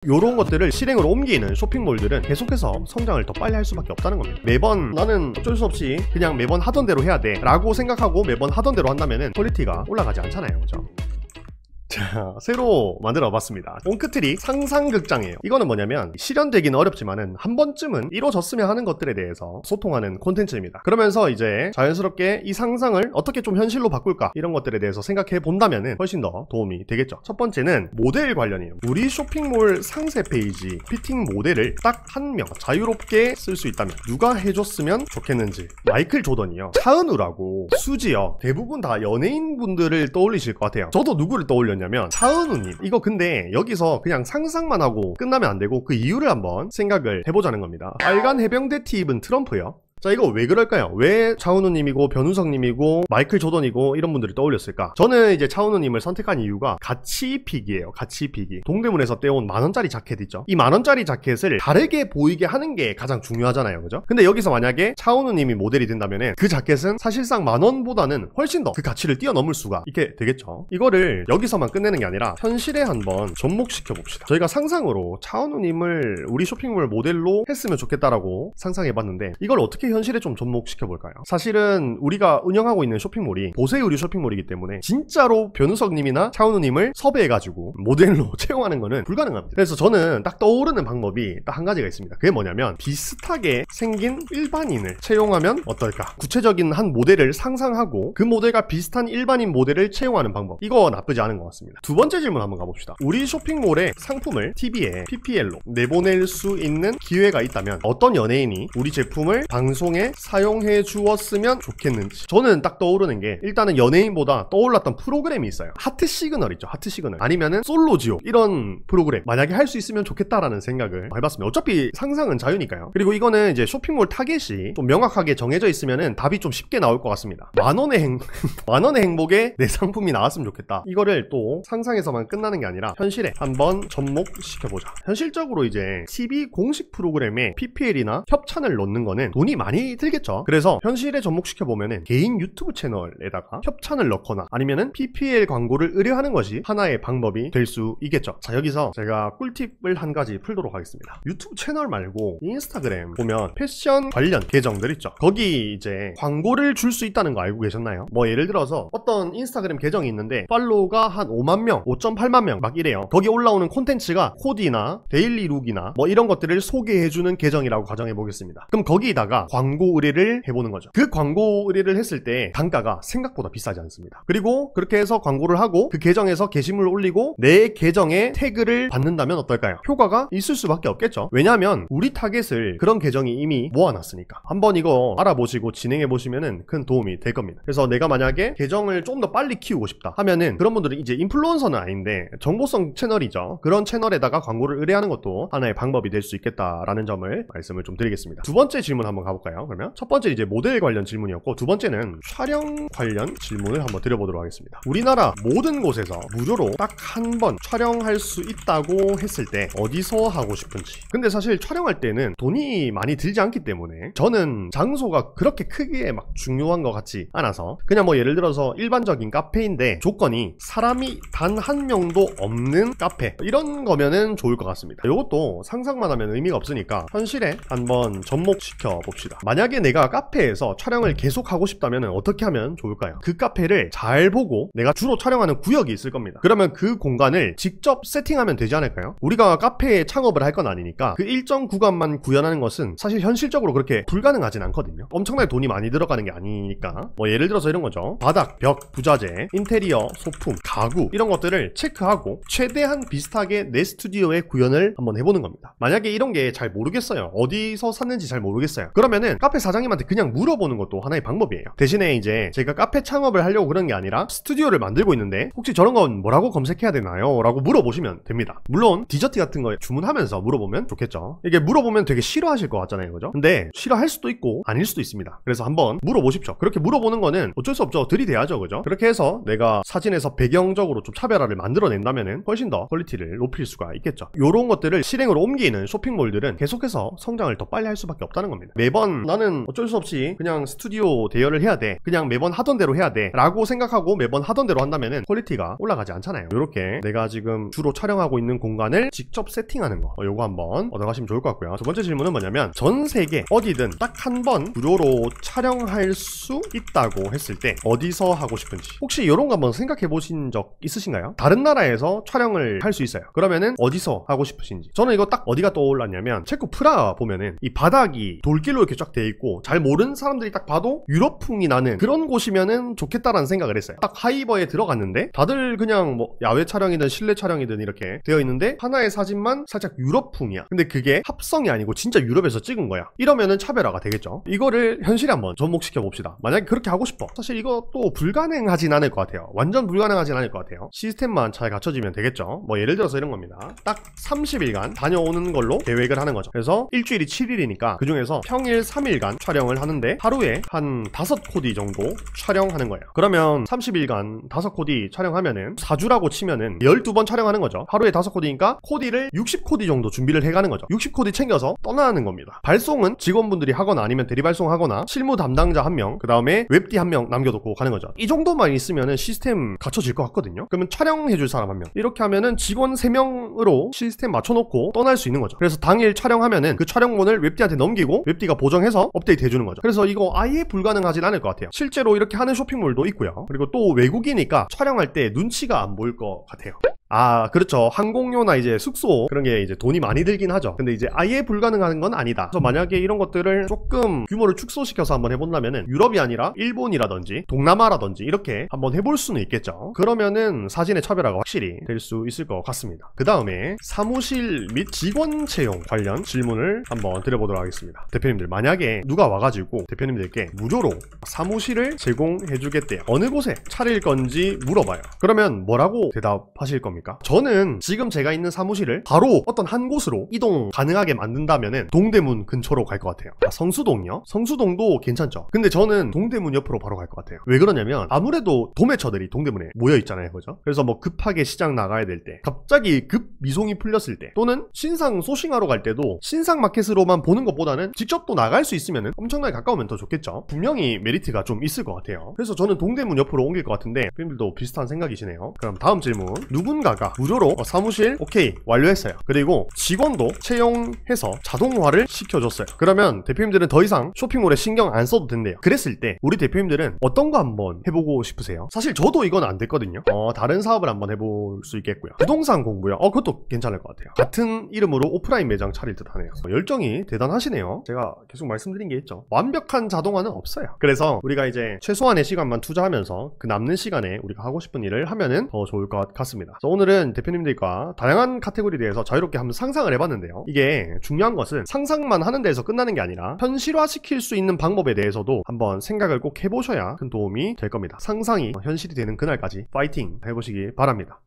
요런 것들을 실행으로 옮기는 쇼핑몰들은 계속해서 성장을 더 빨리 할 수밖에 없다는 겁니다. 매번 나는 어쩔 수 없이 그냥 매번 하던 대로 해야 돼 라고 생각하고 매번 하던 대로 한다면은 퀄리티가 올라가지 않잖아요, 그죠? 자, 새로 만들어 봤습니다. 옹크트릭 상상극장이에요. 이거는 뭐냐면 실현되기는 어렵지만은 한 번쯤은 이루어졌으면 하는 것들에 대해서 소통하는 콘텐츠입니다. 그러면서 이제 자연스럽게 이 상상을 어떻게 좀 현실로 바꿀까 이런 것들에 대해서 생각해 본다면은 훨씬 더 도움이 되겠죠. 첫 번째는 모델 관련이에요. 우리 쇼핑몰 상세 페이지 피팅 모델을 딱 한 명 자유롭게 쓸 수 있다면 누가 해줬으면 좋겠는지. 마이클 조던이요, 차은우라고. 수지요, 대부분 다 연예인분들을 떠올리실 것 같아요. 저도 누구를 떠올렸냐면 차은우님. 이거 근데 여기서 그냥 상상만 하고 끝나면 안 되고 그 이유를 한번 생각을 해보자는 겁니다. 빨간 해병대 티 입은 트럼프요. 자, 이거 왜 그럴까요? 왜 차은우님이고 변우석님이고 마이클 조던이고 이런 분들이 떠올렸을까? 저는 이제 차은우님을 선택한 이유가 가치픽이에요. 가치픽이. 동대문에서 떼온 만원짜리 자켓 있죠? 이 만원짜리 자켓을 다르게 보이게 하는 게 가장 중요하잖아요, 그죠? 근데 여기서 만약에 차은우님이 모델이 된다면은 그 자켓은 사실상 만원보다는 훨씬 더 그 가치를 뛰어넘을 수가 있게 되겠죠. 이거를 여기서만 끝내는 게 아니라 현실에 한번 접목시켜 봅시다. 저희가 상상으로 차은우님을 우리 쇼핑몰 모델로 했으면 좋겠다라고 상상해봤는데 이걸 어떻게 현실에 좀 접목시켜 볼까요? 사실은 우리가 운영하고 있는 쇼핑몰이 보세의류 쇼핑몰이기 때문에 진짜로 변우석님이나 차은우님을 섭외해가지고 모델로 채용하는 거는 불가능합니다. 그래서 저는 딱 떠오르는 방법이 딱 한 가지가 있습니다. 그게 뭐냐면 비슷하게 생긴 일반인을 채용하면 어떨까? 구체적인 한 모델을 상상하고 그 모델과 비슷한 일반인 모델을 채용하는 방법, 이거 나쁘지 않은 것 같습니다. 두 번째 질문 한번 가봅시다. 우리 쇼핑몰의 상품을 TV에 PPL로 내보낼 수 있는 기회가 있다면 어떤 연예인이 우리 제품을 방송에 사용해 주었으면 좋겠는지. 저는 딱 떠오르는 게 일단은 연예인보다 떠올랐던 프로그램이 있어요. 하트 시그널 있죠, 하트 시그널. 아니면은 솔로지옥, 이런 프로그램 만약에 할 수 있으면 좋겠다라는 생각을 해봤습니다. 어차피 상상은 자유니까요. 그리고 이거는 이제 쇼핑몰 타겟이 좀 명확하게 정해져 있으면은 답이 좀 쉽게 나올 것 같습니다. 만원의 행복에 내 상품이 나왔으면 좋겠다. 이거를 또 상상에서만 끝나는 게 아니라 현실에 한번 접목시켜보자. 현실적으로 이제 TV 공식 프로그램에 PPL이나 협찬을 넣는 거는 돈이 많이 들겠죠. 그래서 현실에 접목시켜보면은 개인 유튜브 채널에다가 협찬을 넣거나 아니면은 PPL 광고를 의뢰하는 것이 하나의 방법이 될 수 있겠죠. 자, 여기서 제가 꿀팁을 한 가지 풀도록 하겠습니다. 유튜브 채널 말고 인스타그램 보면 패션 관련 계정들 있죠. 거기 이제 광고를 줄 수 있다는 거 알고 계셨나요? 뭐 예를 들어서 어떤 인스타그램 계정이 있는데 팔로우가 한 5만 명, 5.8만 명 막 이래요. 거기 올라오는 콘텐츠가 코디나 데일리룩이나 뭐 이런 것들을 소개해주는 계정이라고 가정해 보겠습니다. 그럼 거기다가 광고 의뢰를 해보는 거죠. 그 광고 의뢰를 했을 때 단가가 생각보다 비싸지 않습니다. 그리고 그렇게 해서 광고를 하고 그 계정에서 게시물을 올리고 내 계정에 태그를 받는다면 어떨까요? 효과가 있을 수밖에 없겠죠. 왜냐하면 우리 타겟을 그런 계정이 이미 모아놨으니까. 한번 이거 알아보시고 진행해보시면은 큰 도움이 될 겁니다. 그래서 내가 만약에 계정을 좀 더 빨리 키우고 싶다 하면은 그런 분들은 이제 인플루언서는 아닌데 정보성 채널이죠. 그런 채널에다가 광고를 의뢰하는 것도 하나의 방법이 될 수 있겠다라는 점을 말씀을 좀 드리겠습니다. 두 번째 질문 한번 가볼까요? 그러면 첫 번째 이제 모델 관련 질문이었고, 두 번째는 촬영 관련 질문을 한번 드려보도록 하겠습니다. 우리나라 모든 곳에서 무료로 딱 한 번 촬영할 수 있다고 했을 때 어디서 하고 싶은지. 근데 사실 촬영할 때는 돈이 많이 들지 않기 때문에 저는 장소가 그렇게 크게 막 중요한 것 같지 않아서 그냥 뭐 예를 들어서 일반적인 카페인데 조건이 사람이 단 한 명도 없는 카페, 이런 거면은 좋을 것 같습니다. 이것도 상상만 하면 의미가 없으니까 현실에 한번 접목시켜 봅시다. 만약에 내가 카페에서 촬영을 계속 하고 싶다면 어떻게 하면 좋을까요? 그 카페를 잘 보고 내가 주로 촬영하는 구역이 있을 겁니다. 그러면 그 공간을 직접 세팅하면 되지 않을까요? 우리가 카페에 창업을 할 건 아니니까 그 일정 구간만 구현하는 것은 사실 현실적으로 그렇게 불가능하진 않거든요. 엄청나게 돈이 많이 들어가는 게 아니니까. 뭐 예를 들어서 이런 거죠. 바닥, 벽, 부자재, 인테리어, 소품, 가구, 이런 것들을 체크하고 최대한 비슷하게 내 스튜디오에 구현을 한번 해보는 겁니다. 만약에 이런 게 잘 모르겠어요, 어디서 샀는지 잘 모르겠어요, 그러면은 카페 사장님한테 그냥 물어보는 것도 하나의 방법이에요. 대신에 이제 제가 카페 창업을 하려고 그런 게 아니라 스튜디오를 만들고 있는데 혹시 저런 건 뭐라고 검색해야 되나요? 라고 물어보시면 됩니다. 물론 디저트 같은 거 주문하면서 물어보면 좋겠죠. 이게 물어보면 되게 싫어하실 것 같잖아요, 그죠? 근데 싫어할 수도 있고 아닐 수도 있습니다. 그래서 한번 물어보십시오. 그렇게 물어보는 거는 어쩔 수 없죠. 들이대야죠, 그죠? 그렇게 해서 내가 사진에서 배경적으로 좀 차별화를 만들어낸다면은 훨씬 더 퀄리티를 높일 수가 있겠죠. 요런 것들을 실행으로 옮기는 쇼핑몰들은 계속해서 성장을 더 빨리 할 수밖에 없다는 겁니다. 매번 매번 나는 어쩔 수 없이 그냥 스튜디오 대여를 해야 돼, 그냥 매번 하던 대로 해야 돼 라고 생각하고 매번 하던 대로 한다면은 퀄리티가 올라가지 않잖아요. 이렇게 내가 지금 주로 촬영하고 있는 공간을 직접 세팅하는 거, 요거 한번 얻어가시면 좋을 것 같고요. 두 번째 질문은 뭐냐면, 전 세계 어디든 딱 한 번 무료로 촬영할 수 있다고 했을 때 어디서 하고 싶은지, 혹시 이런 거 한번 생각해 보신 적 있으신가요? 다른 나라에서 촬영을 할 수 있어요. 그러면은 어디서 하고 싶으신지. 저는 이거 딱 어디가 떠올랐냐면, 체코 프라하 보면은 이 바닥이 돌길로 이렇게 쫙 돼 있고 잘 모르는 사람들이 딱 봐도 유럽풍이 나는 그런 곳이면은 좋겠다라는 생각을 했어요. 딱 하이버에 들어갔는데 다들 그냥 뭐 야외 촬영이든 실내 촬영이든 이렇게 되어 있는데 하나의 사진만 살짝 유럽풍이야. 근데 그게 합성이 아니고 진짜 유럽에서 찍은 거야. 이러면은 차별화가 되겠죠. 이거를 현실에 한번 접목시켜 봅시다. 만약에 그렇게 하고 싶어, 사실 이것도 불가능하진 않을 것 같아요. 완전 불가능하진 않을 것 같아요. 시스템만 잘 갖춰지면 되겠죠. 뭐 예를 들어서 이런 겁니다. 딱 30일간 다녀오는 걸로 계획을 하는 거죠. 그래서 일주일이 7일이니까 그 중에서 평일 3일간 촬영을 하는데 하루에 한 5코디 정도 촬영하는 거예요. 그러면 30일간 5코디 촬영하면은 4주라고 치면은 12번 촬영하는 거죠. 하루에 5코디니까 코디를 60코디 정도 준비를 해가는 거죠. 60코디 챙겨서 떠나는 겁니다. 발송은 직원분들이 하거나 아니면 대리발송하거나 실무 담당자 1명, 그 다음에 웹디 1명 남겨놓고 가는 거죠. 이 정도만 있으면은 시스템 갖춰질 것 같거든요. 그러면 촬영해줄 사람 1명, 이렇게 하면은 직원 3명으로 시스템 맞춰놓고 떠날 수 있는 거죠. 그래서 당일 촬영하면은 그 촬영본을 웹디한테 넘기고 웹디가 보정해서 업데이트 해주는 거죠. 그래서 이거 아예 불가능하진 않을 것 같아요. 실제로 이렇게 하는 쇼핑몰도 있고요. 그리고 또 외국이니까 촬영할 때 눈치가 안 보일 것 같아요. 아, 그렇죠. 항공료나 이제 숙소 그런 게 이제 돈이 많이 들긴 하죠. 근데 이제 아예 불가능한 건 아니다. 그래서 만약에 이런 것들을 조금 규모를 축소시켜서 한번 해본다면은 유럽이 아니라 일본이라든지 동남아라든지 이렇게 한번 해볼 수는 있겠죠. 그러면은 사진의 차별화가 확실히 될 수 있을 것 같습니다. 그 다음에 사무실 및 직원 채용 관련 질문을 한번 드려보도록 하겠습니다. 대표님들, 만약에 누가 와가지고 대표님들께 무료로 사무실을 제공해주겠대요. 어느 곳에 차릴 건지 물어봐요. 그러면 뭐라고 대답하실 겁니까? 저는 지금 제가 있는 사무실을 바로 어떤 한 곳으로 이동 가능하게 만든다면은 동대문 근처로 갈 것 같아요. 성수동이요? 성수동도 괜찮죠. 근데 저는 동대문 옆으로 바로 갈 것 같아요. 왜 그러냐면 아무래도 도매처들이 동대문에 모여 있잖아요, 그죠? 그래서 뭐 급하게 시장 나가야 될 때, 갑자기 급 미송이 풀렸을 때, 또는 신상 소싱하러 갈 때도 신상 마켓으로만 보는 것보다는 직접 또 나갈 수 있으면은 엄청나게 가까우면 더 좋겠죠. 분명히 메리트가 좀 있을 것 같아요. 그래서 저는 동대문 옆으로 옮길 것 같은데, 팬들도 비슷한 생각이시네요. 그럼 다음 질문. 누군가가 무료로 사무실 오케이 완료했어요. 그리고 직원도 채용해서 자동화를 시켜줬어요. 그러면 대표님들은 더 이상 쇼핑몰에 신경 안 써도 된대요. 그랬을 때 우리 대표님들은 어떤 거 한번 해보고 싶으세요? 사실 저도 이건 안 됐거든요. 다른 사업을 한번 해볼 수 있겠고요. 부동산 공부요. 그것도 괜찮을 것 같아요. 같은 이름으로 오프라인 매장 차릴 듯 하네요. 열정이 대단하시네요. 제가 계속 말씀드린 게 있죠. 완벽한 자동화는 없어요. 그래서 우리가 이제 최소한의 시간만 투자하면서 그 남는 시간에 우리가 하고 싶은 일을 하면은 더 좋을 것 같습니다. 오늘은 대표님들과 다양한 카테고리에 대해서 자유롭게 한번 상상을 해봤는데요. 이게 중요한 것은 상상만 하는 데에서 끝나는 게 아니라 현실화시킬 수 있는 방법에 대해서도 한번 생각을 꼭 해보셔야 큰 도움이 될 겁니다. 상상이 현실이 되는 그날까지 파이팅 해보시기 바랍니다.